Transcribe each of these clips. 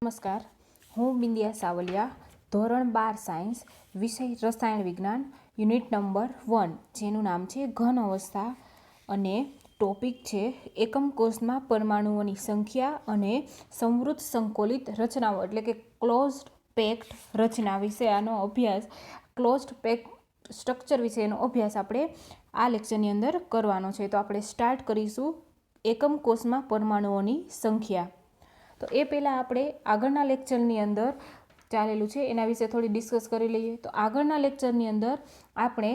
નમસ્કાર, હું બિંદિયા સાવલિયા, ધોરણ 12 સાયન્સ, વિષય રસાયણ વિજ્ઞાન, યુનિટ નંબર 1, જેનું નામ છે ઘન અવસ્થા અને ટોપિક છે એકમ કોષમાં પરમાણુઓની સંખ્યા અને સમૃદ્ધ સંકોલિત રચનાઓ, એટલે કે ક્લોઝડ પેક્ડ રચના વિશે આનો અભ્યાસ, ક્લોઝડ પેક્ડ સ્ટ્રક્ચર વિશેનો અભ્યાસ આપણે આ લેક્ચરની અંદર કરવાનો છે. તો આપણે સ્ટાર્ટ કરીશું એકમ કોષમાં પરમાણુઓની સંખ્યા. તો એ પહેલાં આપણે આગળના લેક્ચરની અંદર ચાલેલું છે એના વિશે થોડી ડિસ્કસ કરી લઈએ. તો આગળના લેક્ચરની અંદર આપણે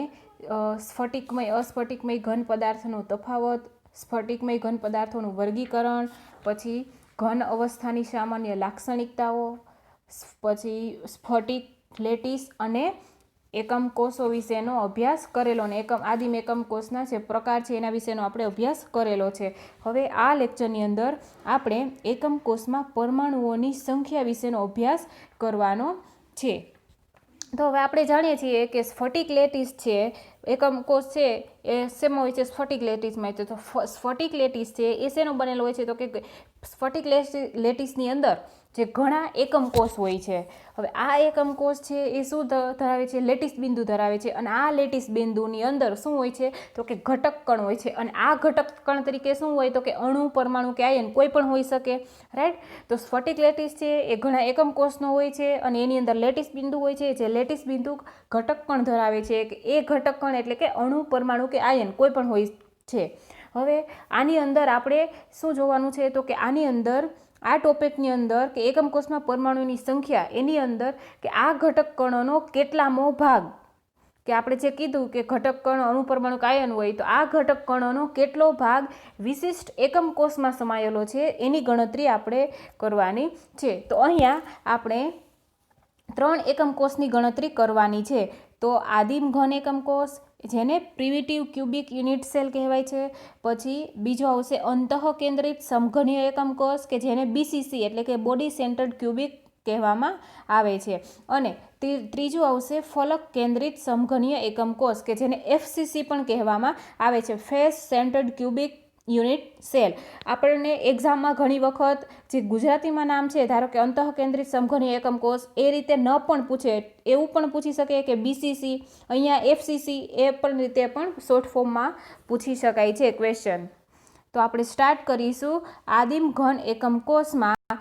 સ્ફટિકમય અસ્ફટિકમય ઘન પદાર્થનો તફાવત, સ્ફટિકમય ઘન પદાર્થોનું વર્ગીકરણ, પછી ઘન અવસ્થાની સામાન્ય લાક્ષણિકતાઓ, પછી સ્ફટિક, લેટિસ અને એકમ કોષો વિશેનો અભ્યાસ કરેલો અને આદિમ એકમ કોષના જે પ્રકાર છે એના વિશેનો આપણે અભ્યાસ કરેલો છે. હવે આ લેક્ચરની અંદર આપણે એકમ કોષમાં પરમાણુઓની સંખ્યા વિશેનો અભ્યાસ કરવાનો છે. તો હવે આપણે જાણીએ છીએ કે સ્ફટિક લેટિસ છે, એકમ કોષ છે એ શેમાં હોય છે? સ્ફટિક લેટિસમાં. તો સ્ફટિક લેટિસ છે એ શેનો બનેલો હોય છે? તો કે સ્ફટિક લેટિસની અંદર જે ઘણા એકમ કોષ હોય છે. હવે આ એકમ કોષ છે એ શું ધરાવે છે? લેટિસ બિંદુ ધરાવે છે. અને આ લેટિસ બિંદુની અંદર શું હોય છે? તો કે ઘટક કણ હોય છે. અને આ ઘટક કણ તરીકે શું હોય? તો કે અણુ, પરમાણુ કે આયન કોઈ પણ હોઈ શકે, રાઈટ? તો સ્ફટિક લેટિસ છે એ ઘણા એકમ કોષનો હોય છે અને એની અંદર લેટિસ બિંદુ હોય છે. જે લેટિસ બિંદુ ઘટક કણ ધરાવે છે કે એ ઘટક કણ એટલે કે અણુ, પરમાણુ કે આયન કોઈ પણ હોય છે. હવે આની અંદર આપણે શું જોવાનું છે? તો કે આની અંદર આ ટોપિકની અંદર કે એકમ કોષમાં પરમાણુની સંખ્યા, એની અંદર કે આ ઘટક કણોનો કેટલામો ભાગ, કે આપણે જે કીધું કે ઘટક કણ અણુ, પરમાણુ આયન હોય, તો આ ઘટક કણોનો કેટલો ભાગ વિશિષ્ટ એકમ કોષમાં સમાયેલો છે એની ગણતરી આપણે કરવાની છે. તો અહીંયા આપણે 3 એકમ કોષની ગણતરી કરવાની છે. તો આદિમ ઘન એકમ કોષ, જેને પ્રિમિટિવ ક્યુબિક યુનિટ સેલ કહેવાય છે. પછી બીજો આવશે અંતઃકેન્દ્રિત સમઘનીય એકમ કોષ, કે જેને BCC એટલે કે બોડી સેન્ટર્ડ ક્યુબિક કહેવામાં આવે છે. અને ત્રીજું આવશે ફલક કેન્દ્રિત સમઘનીય એકમ કોષ, કે જેને FCC પણ કહેવામાં આવે છે, face centred cubic unit cell. આપણને એક્ઝામમાં ઘણી વખત જે ગુજરાતીમાં નામ છે, ધારો કે અંતઃકેન્દ્રિત સમઘનીય એકમ કોષ, એ રીતે ન પણ પૂછે, એવું પણ પૂછી શકે કે BCC, અહીંયા FCC, એ પણ રીતે પણ શોર્ટ ફોર્મમાં પૂછી શકાય છે ક્વેશ્ચન. તો આપણે સ્ટાર્ટ કરીશું આદિમ ઘન એકમ કોષમાં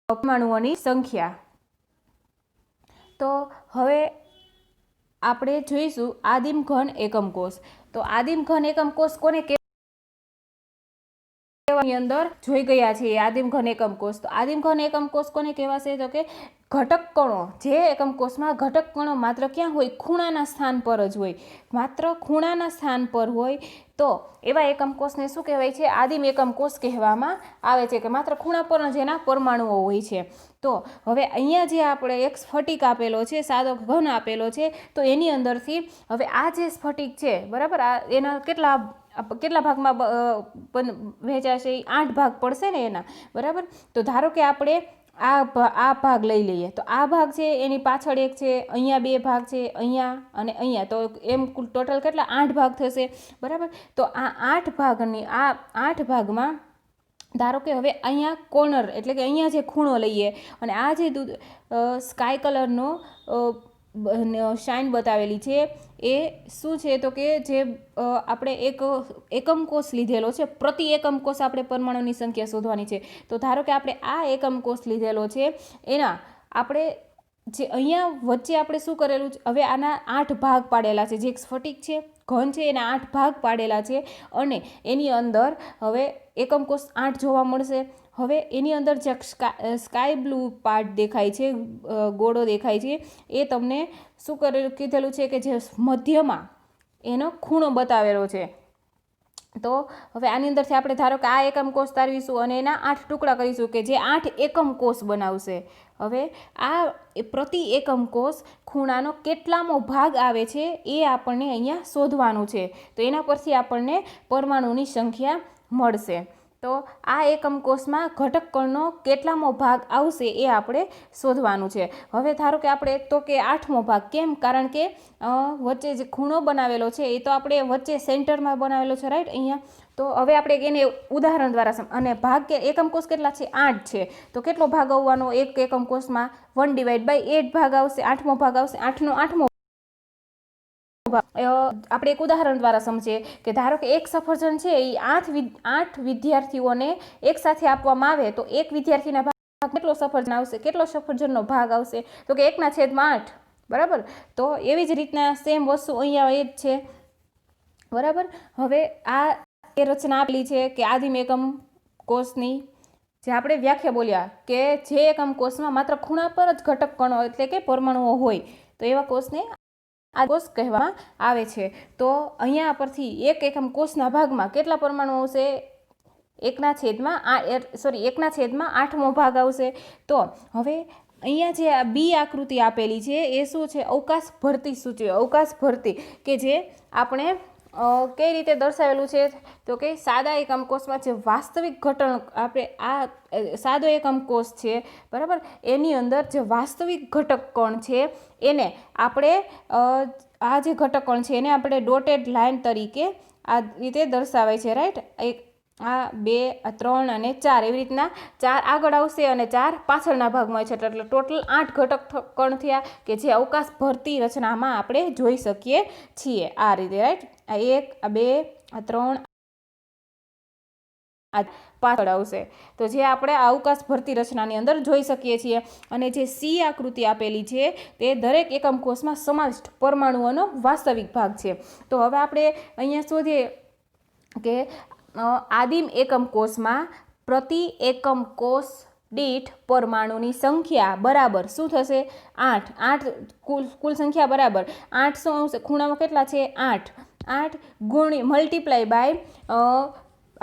પરમાણુઓની સંખ્યા. તો હવે આપણે જોઈશું આદિમ ઘન એકમ કોષ. તો આદિમ ઘન એકમ કોષ કોને ની અંદર જોઈ ગયા છીએ આદિમ ઘન એકમ કોષ. તો આદિમ ઘન એકમ કોષ કોને કહેવાશે? તો કે ઘટક કણો, જે એકમ કોષમાં ઘટક કણો માત્ર ક્યાં હોય? ખૂણાના સ્થાન પર જ હોય. માત્ર ખૂણાના સ્થાન પર હોય તો એવા એકમ કોષને શું કહેવાય છે? આદિમ એકમ કોષ કહેવામાં આવે છે, કે માત્ર ખૂણા પર જ એના પરમાણુઓ હોય છે. તો હવે અહીંયા જે આપણે એક સ્ફટિક આપેલો છે, સાદો ઘન આપેલો છે, તો એની અંદરથી હવે આ જે સ્ફટિક છે, બરાબર, આ એના કેટલા ભાગમાં વહેંચાશે? 8 ભાગ પડશે ને એના, બરાબર. તો ધારો કે આપણે આ ભાગ લઈ લઈએ. તો આ ભાગ છે એની પાછળ એક છે, અહીંયા 2 ભાગ છે, અહીંયા અને અહીંયા, તો એમ કુલ ટોટલ કેટલા? 8 ભાગ થશે, બરાબર. તો આ 8 ભાગની આ 8 ભાગમાં ધારો કે હવે અહીંયા કોર્નર એટલે કે અહીંયા જે ખૂણો લઈએ, અને આ જે સ્કાય કલરનો શાઇન બતાવેલી છે એ શું છે? તો કે જે આપણે એક એકમ કોષ લીધેલો છે, પ્રતિ એકમ કોષ આપણે પરમાણુની સંખ્યા શોધવાની છે. તો ધારો કે આપણે આ એકમ કોષ લીધેલો છે, એના આપણે જે અહીંયા વચ્ચે આપણે શું કરેલું છે? હવે આના 8 ભાગ પાડેલા છે, જે એક સ્ફટિક છે, ઘન છે, એના 8 ભાગ પાડેલા છે. અને એની અંદર હવે એકમ કોષ 8 જોવા મળશે. હવે એની અંદર જે સ્કાય બ્લુ પાર્ટ દેખાય છે, ગોળો દેખાય છે, એ તમને શું કીધેલું છે? કે જે મધ્યમાં એનો ખૂણો બતાવેલો છે. તો હવે આની અંદરથી આપણે ધારો કે આ એકમ કોષ તારવીશું અને એના 8 ટુકડા કરીશું, કે જે 8 એકમ કોષ બનાવશે. હવે આ પ્રતિ એકમ કોષ ખૂણાનો કેટલામો ભાગ આવે છે એ આપણને અહીંયા શોધવાનું છે. તો એના પરથી આપણને પરમાણુની સંખ્યા મળશે. તો આ એકમ કોષમાં ઘટક કણનો કેટલામો ભાગ આવશે એ આપણે શોધવાનું છે. હવે ધારો કે આપણે તો કે 8મો ભાગ. કેમ? કારણ કે વચ્ચે જે ખૂણો બનાવેલો છે એ તો આપણે વચ્ચે સેન્ટરમાં બનાવેલો છે, રાઈટ, અહીંયા. તો હવે આપણે એને ઉદાહરણ દ્વારા અને ભાગ કે એકમ કોષ કેટલા છે? 8 છે. તો કેટલો ભાગ આવવાનો એક એકમ કોષમાં? 1/8 ભાગ આવશે. 8મો ભાગ આવશે. 8નો 8મો. આપણે એક ઉદાહરણ દ્વારા સમજીએ કે ધારો કે એક સફરજન છે એ 8 વિદ્યાર્થીઓને એક સાથે આપવામાં આવે તો એક વિદ્યાર્થીના ભાગ કેટલો સફરજન આવશે? કેટલો સફરજનનો ભાગ આવશે? તો કે 1/8. બરાબર. તો એવી જ રીતના સેમ વસ્તુ અહીંયા એ જ છે. બરાબર. હવે આ એ રચના આપેલી છે કે આદિમ એકમ કોષની જે આપણે વ્યાખ્યા બોલ્યા કે જે એકમ કોષમાં માત્ર ખૂણા પર જ ઘટક કણો એટલે કે પરમાણુઓ હોય તો એવા કોષને આ કોષ કહેવામાં આવે છે. તો અહીંયા પરથી એક એકમ કોષના ભાગમાં કેટલા પરમાણુ આવશે? 1/8મો ભાગ આવશે. તો હવે અહીંયા જે આ બી આકૃતિ આપેલી છે એ શું છે? અવકાશ ભરતી સૂચવે. અવકાશ ભરતી કે જે આપણે કઈ રીતે દર્શાવેલું છે તો કે સાદા એકમ કોષમાં જે વાસ્તવિક ઘટન આપણે આ સાદો એકમ કોષ છે, બરાબર, એની અંદર જે વાસ્તવિક ઘટક કણ છે એને આપણે આ જે ઘટક કણ છે એને આપણે ડોટેડ લાઇન તરીકે આ રીતે દર્શાવાય છે, રાઈટ. એક આ 2 આ 3 અને 4 એવી રીતના 4 આગળ આવશે અને 4 પાછળના ભાગમાં છે. એટલે ટોટલ 8 ઘટક કણ થયા કે જે અવકાશ ભરતી રચનામાં આપણે જોઈ શકીએ છીએ આ રીતે, રાઈટ. આ 1 આ 2 આ 3 આ પાછળ આવશે. તો જે આપણે આ અવકાશ ભરતી રચનાની અંદર જોઈ શકીએ છીએ. અને જે સી આકૃતિ આપેલી છે તે દરેક એકમ કોષમાં સમાવિષ્ટ પરમાણુઓનો વાસ્તવિક ભાગ છે. તો હવે આપણે અહીંયા શોધીએ કે આદિમ એકમ કોષમાં પ્રતિ એકમ કોષ દીઠ પરમાણુની સંખ્યા બરાબર શું થશે? 8 કુલ સંખ્યા બરાબર 8 શું આવશે? ખૂણામાં કેટલા છે? 8 ગુણ્યા મલ્ટીપ્લાય બાય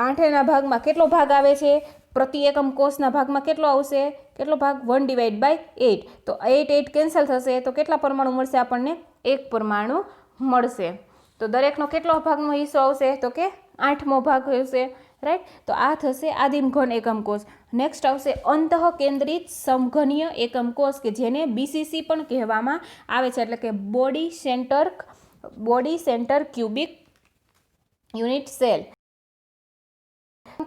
8ના ભાગમાં કેટલો ભાગ આવે છે? પ્રતિ એકમ કોષના ભાગમાં કેટલો આવશે? કેટલો ભાગ? 1/8. તો 8 કેન્સલ થશે તો કેટલા પરમાણુ મળશે આપણને? 1 પરમાણુ મળશે. તો દરેકનો કેટલો ભાગનો હિસ્સો આવશે? તો કે 8મો ભાગ હશે, રાઈટ. તો આ થશે આદિમ ઘન એકમ કોષ. નેક્સ્ટ આવશે અંતઃકેન્દ્રિત સમઘનીય એકમ કોષ કે જેને બીસીસી પણ કહેવામાં આવે છે, એટલે કે body centre cubic unit cell.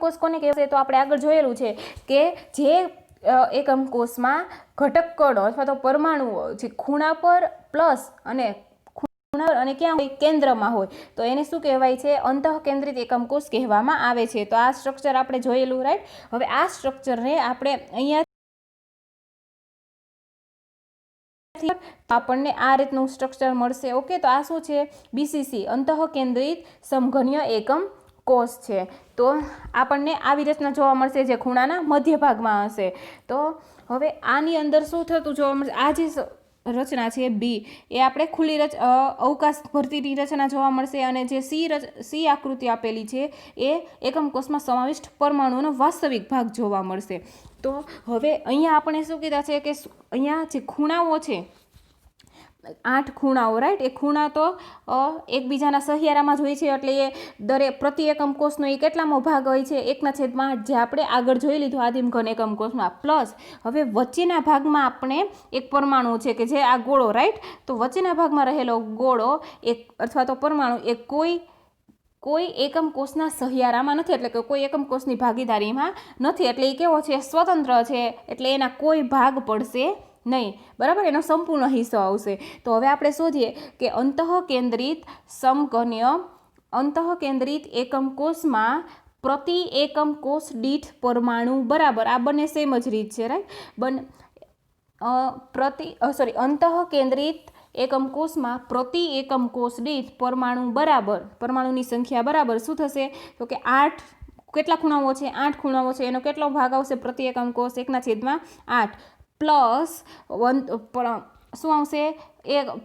કોષ કોને કહેવાય? તો આપણે આગળ જોયેલું છે કે જે એકમ કોષમાં ઘટક કણો અથવા તો પરમાણુઓ જે ખૂણા પર પ્લસ અને ક્યાં હોય? કેન્દ્રમાં હોય તો એને શું કહેવાય છે? અંતઃકેન્દ્રિત એકમ કોષ કહેવામાં આવે છે. તો આ સ્ટ્રક્ચર આપણે જોયેલું, રાઈટ. હવે આ સ્ટ્રક્ચરને આપણે અહીંયા આપણને આ રીતનું સ્ટ્રક્ચર મળશે. ઓકે. તો આ શું છે? બીસીસી અંતઃકેન્દ્રિત સમઘનીય એકમ કોષ છે. તો આપણને આવી રચના જોવા મળશે જે ખૂણાના મધ્ય ભાગમાં હશે. તો હવે આની અંદર શું થતું જોવા મળશે? આ જે રચના છે બી એ આપણે ખુલ્લી અવકાશ ભરતીની રચના જોવા મળશે. અને જે સી આકૃતિ આપેલી છે એ એકમ કોષમાં સમાવિષ્ટ પરમાણુઓનો વાસ્તવિક ભાગ જોવા મળશે. તો હવે અહીંયા આપણે શું કીધા છે કે અહીંયા જે ખૂણાઓ છે 8 ખૂણાઓ, રાઈટ. એ ખૂણા તો એકબીજાના સહિયારામાં જ હોય છે એટલે એ દરેક પ્રતિ એકમ કોષનો એ કેટલામો ભાગ હોય છે? 1/8 જે આપણે આગળ જોઈ લીધું આદિમ ઘન એકમ કોષમાં. પ્લસ હવે વચ્ચેના ભાગમાં આપણે એક પરમાણુ છે કે જે આ ગોળો, રાઈટ. તો વચ્ચેના ભાગમાં રહેલો ગોળો એક અથવા તો પરમાણુ એ કોઈ એકમ કોષના સહિયારામાં નથી, એટલે કે કોઈ એકમ કોષની ભાગીદારીમાં નથી. એટલે એ કેવો છે? સ્વતંત્ર છે. એટલે એના કોઈ ભાગ પડશે નહીં, બરાબર. એનો સંપૂર્ણ હિસ્સો આવશે. તો હવે આપણે શોધીએ કે અંતઃકેન્દ્રિત એકમ કોષમાં પ્રતિ એકમ કોષ દીઠ પરમાણુ બરાબર આ બંને સેમ જ રીત છે, રાઈટ. અંતઃકેન્દ્રિત એકમ કોષમાં પ્રતિ એકમ કોષ દીઠ પરમાણુ બરાબર પરમાણુની સંખ્યા બરાબર શું થશે? તો કે 8 કેટલા ખૂણાઓ છે? 8 ખૂણાઓ છે. એનો કેટલો ભાગ આવશે પ્રતિ એકમ કોષ? 1/8 પ્લસ 1 શું આવશે?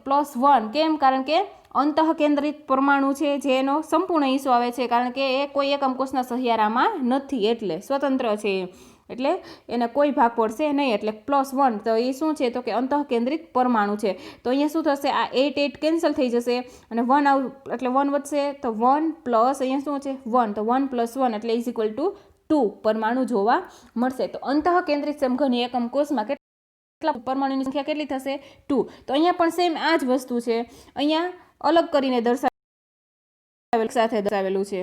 +1. કેમ? કારણ કે અંતઃકેન્દ્રિત પરમાણુ છે જેનો સંપૂર્ણ હિસ્સો આવે છે, કારણ કે એ કોઈ એકમ કોષના સહિયારામાં નથી એટલે સ્વતંત્ર છે, એટલે એને કોઈ ભાગ પડશે નહીં. એટલે +1 તો એ શું છે? તો કે અંતઃકેન્દ્રિત પરમાણુ છે. તો અહીંયા શું થશે? આ 8 કેન્સલ થઈ જશે અને 1 એટલે 1 વધશે. તો 1 પ્લસ અહીંયા શું છે? 1. તો 1 + 1 એટલે = 2 પરમાણુ જોવા મળશે. તો અંતઃકેન્દ્રિત સમઘનીય એકમ કોષમાં કેટલા પરમાણુની સંખ્યા કેટલી થશે? 2. તો અહીંયા પણ સેમ આ જ વસ્તુ છે, અહીંયા અલગ કરીને દર્શાવેલું છે.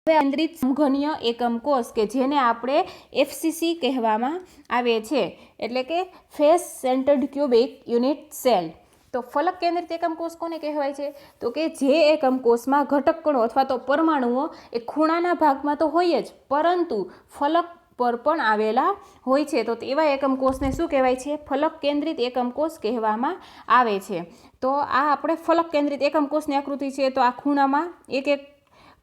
કેન્દ્રિત સમઘનીય એકમ કોષ કે જેને આપણે FCC કહેવામાં આવે છે, એટલે કે face centred cubic unit cell. તો ફલક કેન્દ્રિત એકમ કોષ કોને કહેવાય છે? તો કે જે એકમ કોષમાં ઘટક કણો અથવા તો પરમાણુઓ એ ખૂણાના ભાગમાં તો હોય જ, પરંતુ ફલક પર પણ આવેલા હોય છે. તો એવા એકમ કોષને શું કહેવાય છે? ફલક કેન્દ્રિત એકમ કોષ કહેવામાં આવે છે. તો આ આપણે ફલક કેન્દ્રિત એકમ કોષની આકૃતિ છે. તો આ ખૂણામાં એક એક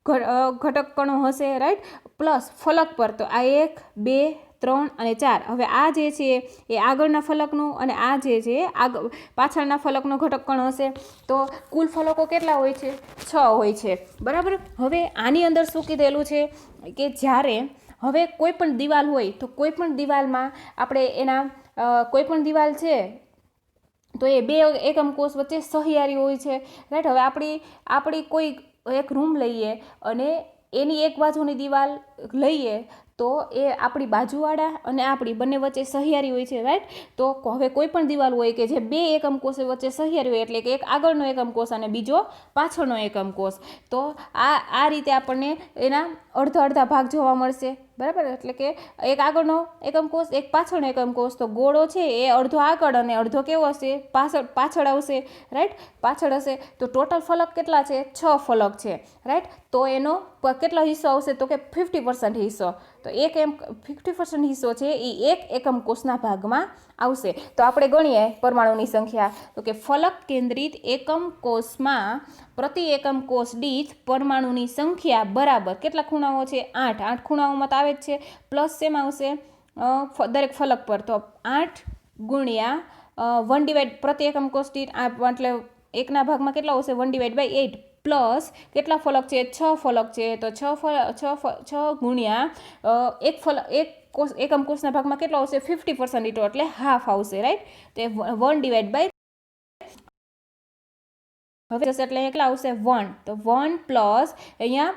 ઘટક કણો હશે, રાઈટ, પ્લસ ફલક પર તો આ 1, 2, 3 અને 4. હવે આ જે છે એ આગળના ફલકનું અને આ જે છે પાછળના ફલકનો ઘટક કણ હશે. તો કુલ ફલકો કેટલા હોય છે? 6 હોય છે, બરાબર. હવે આની અંદર શું કીધેલું છે કે જ્યારે હવે કોઈ પણ દિવાલ હોય તો કોઈ પણ દિવાલમાં આપણે એના કોઈ પણ દિવાલ છે તો એ બે એકમ કોષ વચ્ચે સહિયારી હોય છે, રાઈટ. હવે આપણી કોઈ એક રૂમ લઈએ અને એની એક બાજુની દિવાલ લઈએ તો એ આપણી બાજુવાળા અને આપણી બંને વચ્ચે સહિયારી હોય છે, રાઈટ. તો હવે કોઈ પણ દિવાલ હોય કે જે બે એકમ કોષ વચ્ચે સહિયારી હોય, એટલે કે એક આગળનો એકમ કોષ અને બીજો પાછળનો એકમ કોષ, તો આ રીતે આપણને એના અડધા ભાગ જોવા મળશે, બરાબર. એટલે કે એક આગળનો એકમ કોષ, એક પાછળનો એકમ કોષ. તો ગોળો છે એ અડધો આગળ અને અડધો કેવો હશે? પાછળ આવશે, રાઈટ, પાછળ હશે. તો ટોટલ ફલક કેટલા છે? 6 ફલક છે, રાઈટ. તો એનો કેટલો હિસ્સો આવશે? તો કે 50% હિસ્સો. તો 50% હિસ્સો છે એ એક એકમ કોષના ભાગમાં આવશે. તો આપણે ગણીએ પરમાણુની સંખ્યા. તો કે ફલક કેન્દ્રિત એકમ કોષમાં પ્રતિ એકમ કોષ દીઠ પરમાણુની સંખ્યા બરાબર કેટલા ખૂણાઓ છે? 8 ખૂણાઓમાં તો આવે જ છે, પ્લસ શેમાં આવશે? દરેક ફલક પર. તો 8 ગુણ્યા 1 પ્રતિ એકમ કોષ દીઠ, એટલે એકના ભાગમાં કેટલા આવશે? 1/8 પ્લસ કેટલા ફલક છે? 6 ફલક છે. તો 6 ગુણ્યા એક એકમ કોષના ભાગમાં કેટલો આવશે? 50%, એટલે હાફ આવશે, રાઈટ. તો 1/, હવે જશે એટલે કેટલા આવશે? 1. તો 1 પ્લસ અહીંયા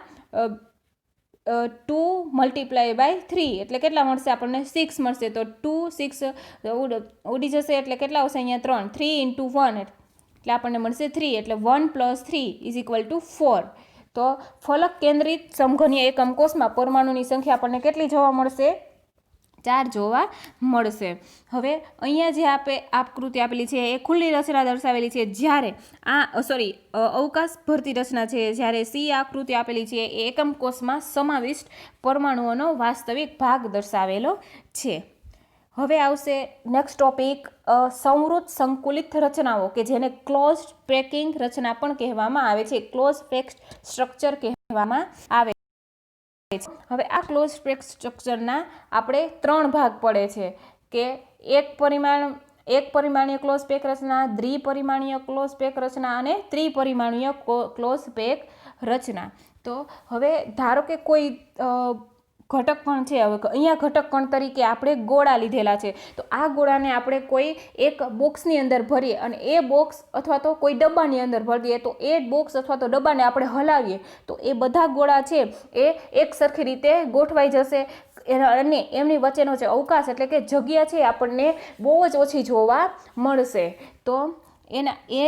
2 × 3 એટલે કેટલા મળશે આપણને? 6 મળશે. તો 2, 6 ઉડી જશે એટલે કેટલા આવશે? અહીંયા 3. 3 × 1 એટલે આપણને મળશે 3. એટલે 1 + 3 = 4. તો ફલક કેન્દ્રિત સમઘનીય એકમ કોષમાં પરમાણુની સંખ્યા આપણને કેટલી જોવા મળશે? 4 જોવા મળશે. હવે અહીંયા જે આકૃતિ આપેલી છે એ ખુલ્લી રચના દર્શાવેલી છે, જ્યારે અવકાશ ભરતી રચના છે, જ્યારે સી આકૃતિ આપેલી છે એ એકમ કોષમાં સમાવિષ્ટ પરમાણુઓનો વાસ્તવિક ભાગ દર્શાવેલો છે. હવે આવશે નેક્સ્ટ ટોપિક, સંવૃત સંકુલિત રચનાઓ કે જેને ક્લોઝડ પેકિંગ રચના પણ કહેવામાં આવે છે, ક્લોઝ પેક સ્ટ્રક્ચર કહેવામાં આવે છે. હવે આ ક્લોઝ પેક સ્ટ્રક્ચરના આપણે 3 ભાગ પડે છે કે એક પરિમાણીય ક્લોઝ પેક રચના, દ્વિપરિમાણીય ક્લોઝ પેક રચના અને ત્રિપરિમાણીય ક્લોઝ પેક રચના. તો હવે ધારો કે કોઈ ઘટક કણ છે, હવે અહીંયા ઘટક કણ તરીકે આપણે ગોળા લીધેલા છે, તો આ ગોળાને આપણે કોઈ એક બોક્સની અંદર ભરીએ અને એ બોક્સ અથવા તો કોઈ ડબ્બાની અંદર ભરી દઈએ, તો એ બોક્સ અથવા તો ડબ્બાને આપણે હલાવીએ તો એ બધા ગોળા છે એ એક સરખી રીતે ગોઠવાઈ જશે અને એમની વચ્ચેનો જે અવકાશ એટલે કે જગ્યા છે આપણને બહુ જ ઓછી જોવા મળશે. તો એ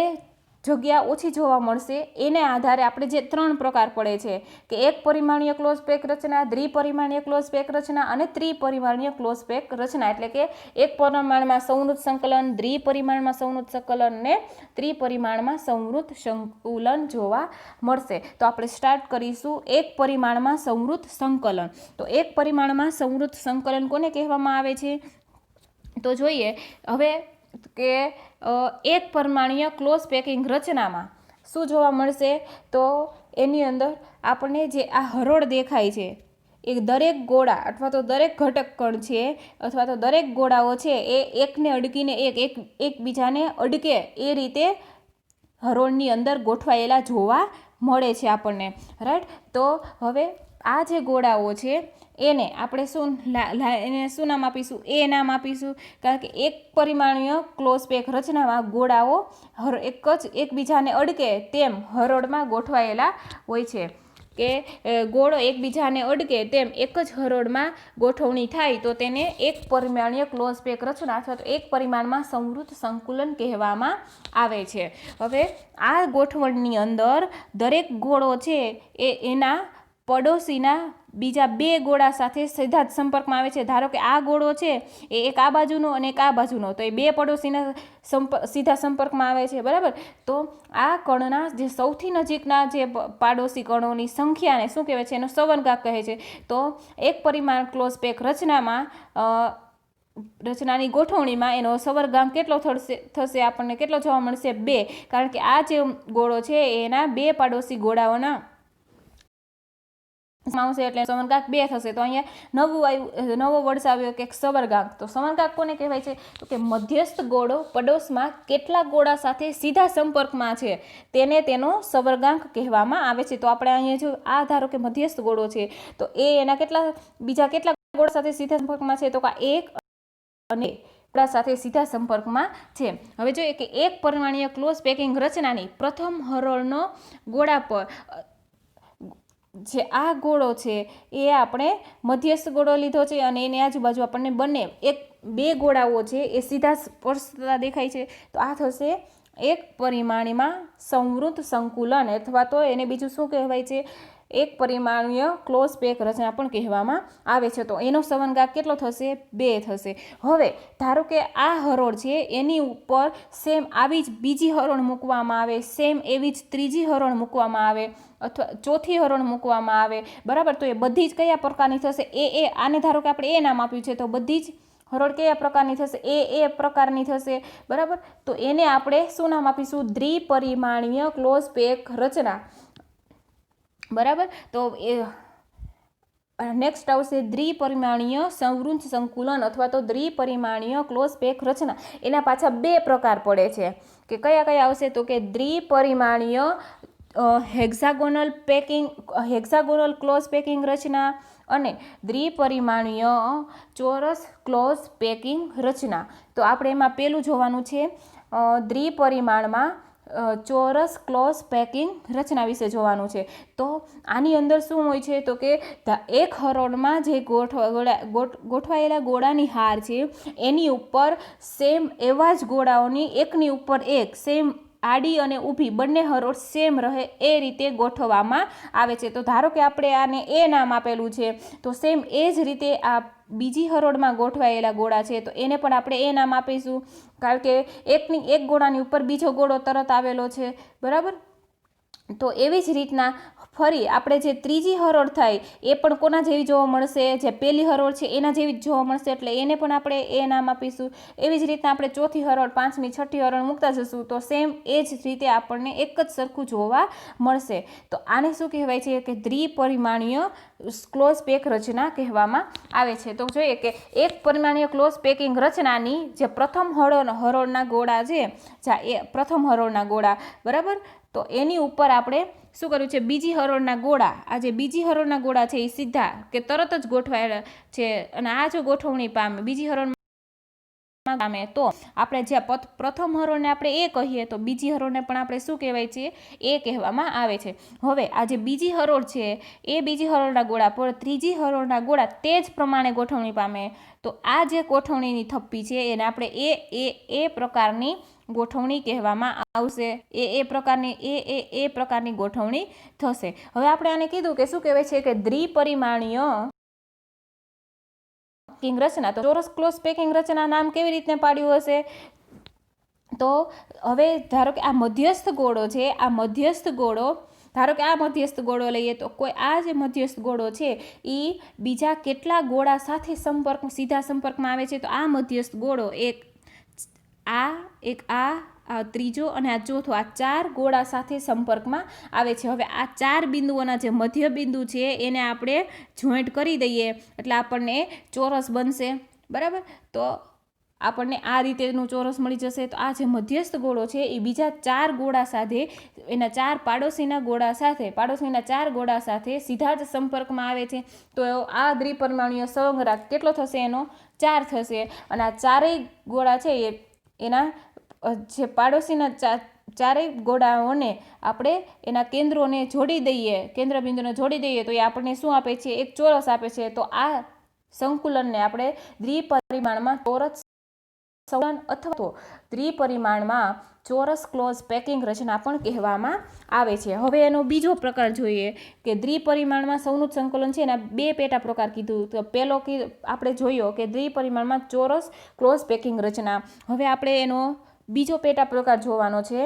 જગ્યા ઓછી જોવા મળશે. એને આધારે આપણે જે 3 પ્રકાર પડે છે કે એક પરિમાણીય ક્લોઝ પેક રચના, દ્વિપરિમાણીય ક્લોઝ પેક રચના અને ત્રિપરિમાણીય ક્લોઝ પેક રચના. એટલે કે એક પરિમાણમાં સંવૃત સંકલન, દ્વિપરિમાણમાં સંવૃત સંકલન અને ત્રિપરિમાણમાં સંવૃત સંકુલન જોવા મળશે. તો આપણે સ્ટાર્ટ કરીશું એક પરિમાણમાં સંવૃત સંકલન. તો એક પરિમાણમાં સંવૃત સંકલન કોને કહેવામાં આવે છે? તો જોઈએ હવે કે એક પરિમાણીય ક્લોઝ પેકિંગ રચનામાં શું જોવા મળશે? તો એની અંદર આપણને જે આ હરોળ દેખાય છે એ દરેક ગોળા અથવા તો દરેક ઘટક કણ છે અથવા તો દરેક ગોળાઓ છે એ એકને અડકીને એકબીજાને અડકે એ રીતે હરોળની અંદર ગોઠવાયેલા જોવા મળે છે આપણને, રાઈટ. તો હવે આ જે ગોળાઓ છે એને આપણે શું નામ આપીશું? એ નામ આપીશું, કારણ કે એક પરિમાણીય ક્લોઝ પેક રચનામાં ગોળાઓ એકબીજાને અડકે તેમ હરોળમાં ગોઠવાયેલા હોય છે. કે ગોળો એકબીજાને અડકે તેમ એક જ હરોળમાં ગોઠવણી થાય તો તેને એક પરિમાણીય ક્લોઝ પેક રચના અથવા તો એક પરિમાણમાં સંવૃત સંકુલન કહેવામાં આવે છે. હવે આ ગોઠવણની અંદર દરેક ગોળો છે એ એના પડોશીના બીજા બે ગોળા સાથે સીધા જ સંપર્કમાં આવે છે. ધારો કે આ ગોળો છે એ એક આ બાજુનો અને એક આ બાજુનો, તો એ બે પડોશીના સીધા સંપર્કમાં આવે છે, બરાબર. તો આ કણના જે સૌથી નજીકના જે પાડોશી કણોની સંખ્યાને શું કહેવાય છે? એનો સવર્ગાંક કહે છે. તો એક પરિમાણ ક્લોઝ પેક રચનાની ગોઠવણીમાં એનો સવર્ગાંક કેટલો થશે? આપણને કેટલો જોવા મળશે? 2, કારણ કે આ જે ગોળો છે એના બે પાડોશી ગોળાઓના આવશે એટલે સવર્ગાંક 2 થશે. તો અહીંયા નવો વર્ડ આવ્યો કે સવર્ગાંક. તો સવર્ગાંક કોને કહેવાય છે? તો કે મધ્યસ્થ ગોળો પડોશમાં કેટલા ગોળા સાથે સીધા સંપર્કમાં છે તેને તેનો સવર્ગાંક કહેવામાં આવે છે. તો આપણે અહીંયા જો આ ધારો કે મધ્યસ્થ ગોળો છે તો એ એના બીજા કેટલા ગોળા સાથે સીધા સંપર્કમાં છે? તો કે 1 અને ગોળા સાથે સીધા સંપર્કમાં છે. હવે જોઈએ કે એક પરિમાણીય ક્લોઝ પેકિંગ રચનાની પ્રથમ હરોળનો ગોળા પર જે આ ગોળો છે એ આપણે મધ્યસ્થ ગોળો લીધો છે અને એની આજુબાજુ આપણને બે ગોળાઓ છે એ સીધા સ્પર્શતા દેખાય છે. તો આ થશે એક પરિમાણીમાં સંવૃત સંકુલન, અથવા તો એને બીજું શું કહેવાય છે? એક પરિમાણીય ક્લોઝ પેક રચના પણ કહેવામાં આવે છે. તો એનો સવર્ગાંક કેટલો થશે? 2 થશે. હવે ધારો કે આ હરોળ છે એની ઉપર સેમ આવી જ બીજી હરોળ મૂકવામાં આવે, સેમ એવી જ ત્રીજી હરોળ મૂકવામાં આવે અથવા ચોથી હરોળ મૂકવામાં આવે, બરાબર. તો એ બધી જ કયા પ્રકારની થશે? આને ધારો કે આપણે એ નામ આપ્યું છે તો બધી જ હરોળ કયા પ્રકારની થશે? એ પ્રકારની થશે, બરાબર. તો એને આપણે શું નામ આપીશું? દ્વિપરિમાણીય ક્લોઝ પેક રચના, બરાબર. તો એ નેક્સ્ટ આવશે દ્વિપરિમાણીય સંવૃત સંકુલન અથવા તો દ્વિપરિમાણીય ક્લોઝ પેક રચના. એના પાછા 2 પ્રકાર પડે છે કે કયા કયા આવશે? તો કે દ્વિપરિમાણીય હેક્ઝાગોનલ ક્લોઝ પેકિંગ રચના અને દ્વિપરિમાણીય ચોરસ ક્લોઝ પેકિંગ રચના. તો આપણે એમાં પેલું જોવાનું છે દ્વિપરિમાણમાં ચોરસ ક્લોઝ પેકિંગ રચના વિશે જોવાનું છે. તો આની અંદર શું હોય છે? તો કે એક હરોળમાં જે ગોઠવાયેલા ગોળાની હાર છે એની ઉપર સેમ એવા જ ગોળાઓની એકની ઉપર એક સેમ આડી અને ઊભી બંને હરોળ સેમ રહે એ રીતે ગોઠવવામાં આવે છે. તો ધારો કે આપણે આને એ નામ આપેલું છે તો સેમ એ જ રીતે આ બીજી હરોળમાં ગોઠવાયેલા ગોળા છે તો એને પણ આપણે એ નામ આપીશું, કારણ કે એક ગોળાની ઉપર બીજો ગોળો તરત આવેલો છે, બરાબર. તો એવી જ રીતના ફરી આપણે જે ત્રીજી હરોળ થાય એ પણ કોના જેવી જોવા મળશે? જે પહેલી હરોળ છે એના જેવી જ જોવા મળશે, એટલે એને પણ આપણે એ નામ આપીશું. એવી જ રીતના આપણે ચોથી હરોળ, પાંચમી, છઠ્ઠી હરોળ મૂકતા જશું તો સેમ એ જ રીતે આપણને એક જ સરખું જોવા મળશે. તો આને શું કહેવાય છે? કે દ્વિપરિમાણીય ક્લોઝ પેક રચના કહેવામાં આવે છે. તો જોઈએ કે એક પરિમાણીય ક્લોઝ પેકિંગ રચનાની જે પ્રથમ હરોળના ગોળા છે, પ્રથમ હરોળના ગોળા, બરાબર. તો એની ઉપર આપણે શું કર્યું છે? બીજી હરોળના ગોળા, આ જે બીજી હરોળના ગોળા છે એ સીધા કે તરત જ ગોઠવાયેલા છે અને આ જો ગોઠવણી પામે બીજી હરોળમાં પામે તો આપણે જ્યાં પ્રથમ હરોળને આપણે એ કહીએ તો બીજી હરોળને પણ આપણે શું કહેવાય છે? એ કહેવામાં આવે છે. હવે આ જે બીજી હરોળ છે એ બીજી હરોળના ગોળા પર ત્રીજી હરોળના ગોળા તે જ પ્રમાણે ગોઠવણી પામે તો આ જે ગોઠવણીની થપ્પી છે એને આપણે એ પ્રકારની ગોઠવણી કહેવામાં આવશે. એ પ્રકારની ગોઠવણી થશે. હવે આપણે આને કીધું કે શું કહેવાય છે? કે દ્વિપરિમાણીય રચના. તો ચોરસ ક્લોઝ પેકિંગ રચના નામ કેવી રીતને પાડ્યું હશે? તો હવે ધારો કે આ મધ્યસ્થ ગોળો છે, આ મધ્યસ્થ ગોળો ધારો કે આ મધ્યસ્થ ગોળો લઈએ તો આ જે મધ્યસ્થ ગોળો છે એ બીજા કેટલા ગોળા સાથે સીધા સંપર્કમાં આવે છે? તો આ મધ્યસ્થ ગોળો એક આ ત્રીજો અને આ ચોથો, આ 4 ગોળા સાથે સંપર્કમાં આવે છે. હવે આ 4 બિંદુઓના જે મધ્ય બિંદુ છે એને આપણે જોઈન્ટ કરી દઈએ એટલે આપણને ચોરસ બનશે, બરાબર. તો આપણને આ રીતેનું ચોરસ મળી જશે. તો આ જે મધ્યસ્થ ગોળો છે એ બીજા 4 ગોળા સાથે, એના 4 પાડોશીના ગોળા સાથે સીધા જ સંપર્કમાં આવે છે. તો આ દ્વિપરિમાણીય સવર્ગાંક કેટલો થશે? એનો 4 થશે. અને આ 4 ગોળા છે એના જે પાડોશીના ચારેય ગોળાઓને આપણે એના કેન્દ્રોને જોડી દઈએ, કેન્દ્રબિંદુને જોડી દઈએ તો એ આપણને શું આપે છે? એક ચોરસ આપે છે. તો આ સંકુલનને આપણે દ્વિપરિમાણમાં ચોરસ સંકલન અથવા તો દ્વિપરિમાણમાં ચોરસ ક્લોઝ પેકિંગ રચના પણ કહેવામાં આવે છે. હવે એનો બીજો પ્રકાર જોઈએ કે દ્વિપરિમાણમાં સંવૃત સંકલન છે એના બે પેટા પ્રકાર કીધું. તો પહેલો આપણે જોયો કે દ્વિપરિમાણમાં ચોરસ ક્લોઝ પેકિંગ રચના. હવે આપણે એનો બીજો પેટા પ્રકાર જોવાનો છે,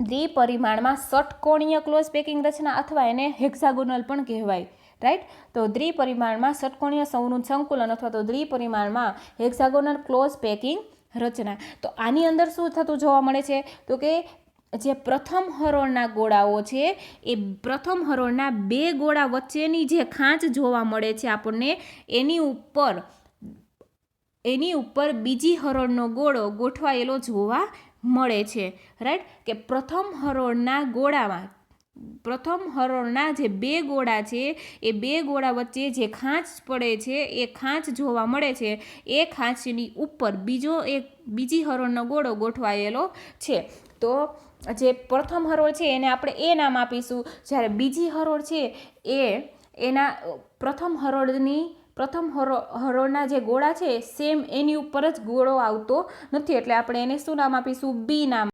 દ્વિપરિમાણમાં ષટકોણીય ક્લોઝ પેકિંગ રચના અથવા એને હેક્સાગોનલ પણ કહેવાય. રાઈટ. તો દ્વિપરિમાણમાં ષટકોણીય સંવૃત સંકુલન અથવા તો દ્વિપરિમાણમાં હેક્સાગોનલ ક્લોઝ પેકિંગ રચના. તો આની અંદર શું થતું જોવા મળે છે? તો કે જે પ્રથમ હરોળના ગોળાઓ છે એ પ્રથમ હરોળના બે ગોળા વચ્ચેની જે ખાંચ જોવા મળે છે આપણને, એની ઉપર બીજી હરોળનો ગોળો ગોઠવાયેલો જોવા મળે છે. રાઈટ. કે પ્રથમ હરોળના જે બે ગોળા છે એ બે ગોળા વચ્ચે જે ખાંચ પડે છે એ ખાંચ જોવા મળે છે. એ ખાંચની ઉપર બીજી હરોળનો ગોળો ગોઠવાયેલો છે. તો જે પ્રથમ હરોળ છે એને આપણે એ નામ આપીશું, જ્યારે બીજી હરોળ છે એ એના પ્રથમ હરોળના જે ગોળા છે સેમ એની ઉપર જ ગોળો આવતો નથી, એટલે આપણે એને શું નામ આપીશું? બી નામ.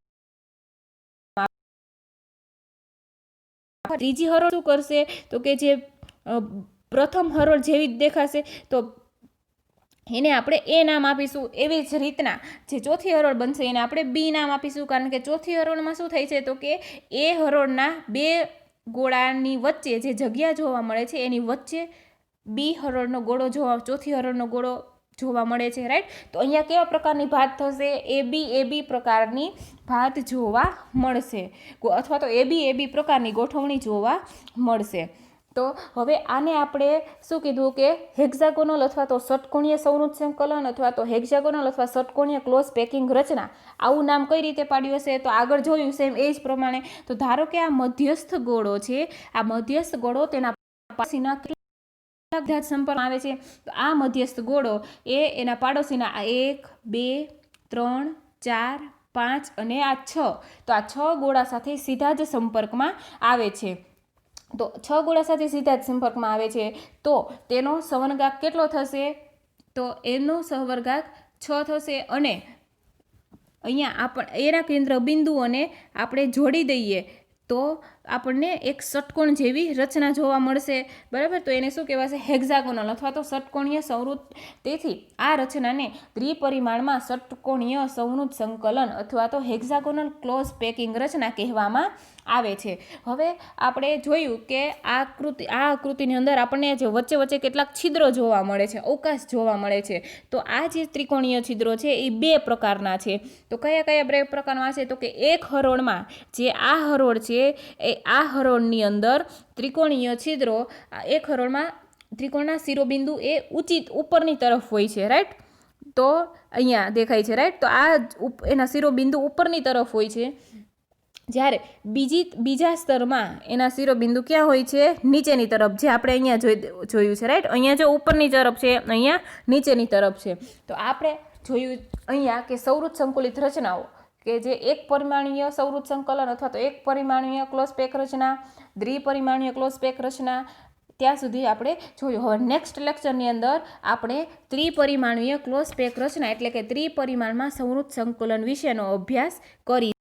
ત્રીજી હરોળ શું કરશે? તો કે જે પ્રથમ હરોળ જેવી જ દેખાશે, તો એને આપણે એ નામ આપીશું. એવી જ રીતના જે ચોથી હરોળ બનશે એને આપણે બી નામ આપીશું, કારણ કે ચોથી હરોળમાં શું થાય છે? તો કે એ હરોળના બે ગોળાની વચ્ચે જે જગ્યા જોવા મળે છે એની વચ્ચે બી હરોળનો ગોળો ચોથી હરોળનો ગોળો જોવા મળે છે. રાઈટ. તો અહીંયા કેવા પ્રકારની ભાત થશે? એબી પ્રકારની ભાત જોવા મળશે, અથવા તો એબી પ્રકારની ગોઠવણી જોવા મળશે. તો હવે આને આપણે શું કીધું કે હેક્સાગોનલ અથવા તો ષટકોણીય સંવૃત સંકલન અથવા તો હેક્સાગોનલ અથવા ષટકોણીય ક્લોઝ પેકિંગ રચના. આવું નામ કઈ રીતે પાડ્યું હશે? તો આગળ જોયું સેમ એ જ પ્રમાણે. તો ધારો કે આ મધ્યસ્થ ગોળો છે, આ મધ્યસ્થ ગોળો તેના પાડોશીના સંપર્કમાં આવે છે. તો આ મધ્યસ્થ ગોળો એ એના પાડોશીના 1, 2, 3, 4, 5 અને આ 6, તો આ 6 ગોળા સાથે સીધા જ સંપર્કમાં આવે છે. તો 6 ગોળા સાથે સીધા જ સંપર્કમાં આવે છે, તો તેનો સવર્ગાંક કેટલો થશે? તો એનો સવર્ગાંક 6 થશે. અને અહીંયા એના કેન્દ્ર બિંદુઓને આપણે જોડી દઈએ તો આપણને એક ષટકોણ જેવી રચના જોવા મળશે. બરાબર. તો એને શું કહેવાશે? હેક્સાગોનલ અથવા તો ષટકોણીય સંવૃત. તેથી આ રચનાને દ્વિપરિમાણમાં ષટકોણીય સંવૃત સંકલન અથવા તો હેક્સાગોનલ ક્લોઝ પેકિંગ રચના કહેવામાં આવે છે. હવે આપણે જોયું કે આ આકૃતિની અંદર આપણને જે વચ્ચે કેટલાક છિદ્રો જોવા મળે છે, અવકાશ જોવા મળે છે. તો આ જે ત્રિકોણીય છિદ્રો છે એ બે પ્રકારના છે. તો કયા બે પ્રકારના છે? તો કે એક હરોળમાં જે આ હરોળ છે એ આ હરોળની અંદર ત્રિકોણીય છિદ્રો, એક હરોળમાં ત્રિકોણના શિરોબિંદુ એ ઉપરની તરફ હોય છે. રાઈટ. તો અહીંયા દેખાય છે. રાઈટ. તો આ એના શિરોબિંદુ ઉપરની તરફ હોય છે, જ્યારે બીજા સ્તરમાં એના શિરોબિંદુ ક્યાં હોય છે? નીચેની તરફ, જે આપણે અહીંયા જોયું છે. રાઈટ. અહીંયા જો ઉપરની તરફ છે, અહીંયા નીચેની તરફ છે. તો આપણે જોયું અહીંયા કે સંવૃત સંકુલિત રચનાઓ કે જે એક પરિમાણીય સંવૃત સંકલન અથવા તો એક પરિમાણીય ક્લોઝ પેક રચના, દ્વિપરિમાણીય ક્લોઝ પેક રચના, ત્યાં સુધી આપણે જોયું. હવે નેક્સ્ટ લેક્ચરની અંદર આપણે ત્રિપરિમાણીય ક્લોઝ પેક રચના એટલે કે ત્રિપરિમાણમાં સંવૃત સંકલન વિશેનો અભ્યાસ કરી.